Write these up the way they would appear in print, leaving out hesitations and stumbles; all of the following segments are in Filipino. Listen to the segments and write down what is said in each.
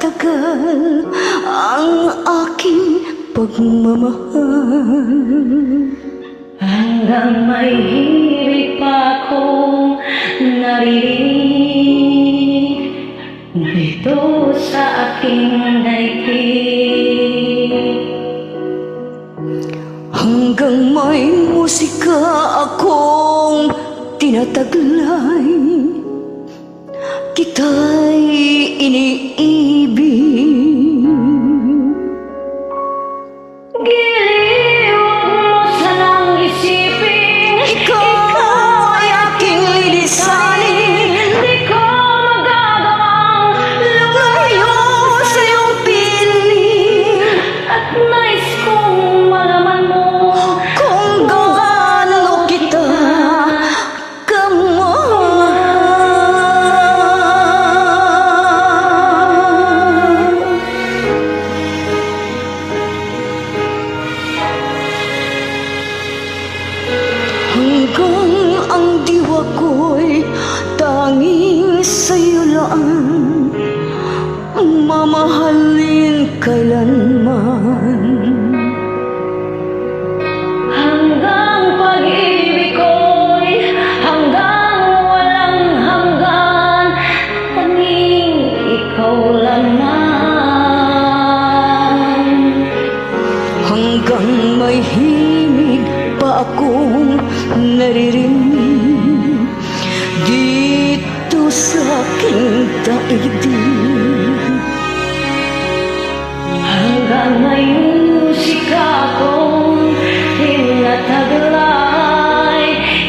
matagal ang aking pagmamahal. Hanggang may hirit pa akong naririnig dito sa aking daigdig. Hanggang may musika akong tinataglay, kita'y iniibig. Giliw mo sanang isipin, Ikaw ay aking lilisanin. di ko magagawang Lumayo sa iyong piling, at nais kong malaman mo kung gaano kita kamahal. Hanggang ang diwa ko'y tanging sa'yo lang mamahalin kailanman. hanggang pag-ibig ko'y hanggang walang hanggan, tanging ikaw lamang. Hanggang may himig pa akong naririnig dito sa aking daigdig. Hanggang may musika akong tinataglay,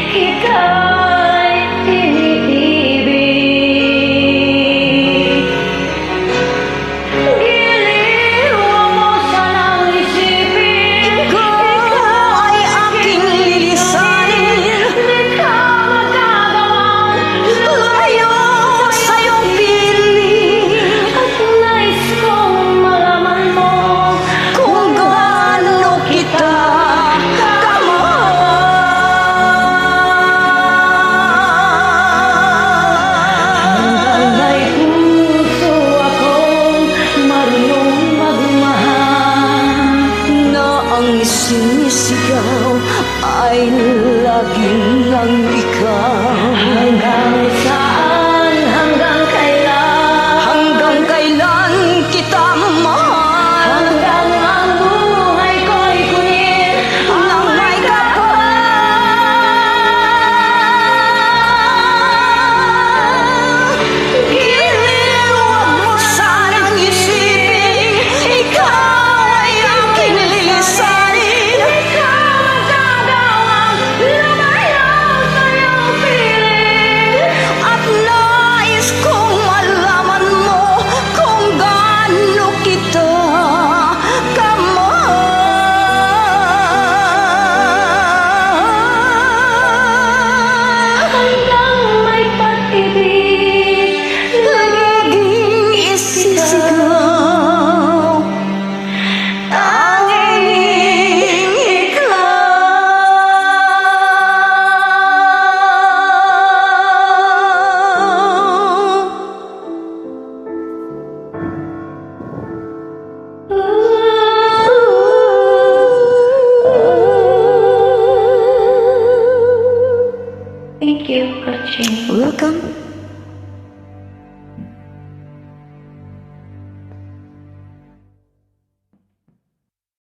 kita'y iniibig. Giliw mo sanang isipin, Ikaw ay aking lilisanin. di ka magagawang Lumayo sa iyong piling, at nais kong malaman mo kung gaano kita hanggang kamahal. may puso akong marunong magmahal. Na ang sinisigaw ay laging ang ikaw. Hanggang saan, hanggang kailan, Hanggang kailan kita mahal, hanggang ang buhay ko'y kunin nang may kapal. Giliw mo sanang isipin, ikaw ay aking lilisanin. di ka magagawang lumayo sa iyong piling. At nais kong malaman mo kung gaano kita kamahal. Hanggang may pag-ibig, Laging isisigaw, tanging Thank you, Kaching. ikaw. Welcome.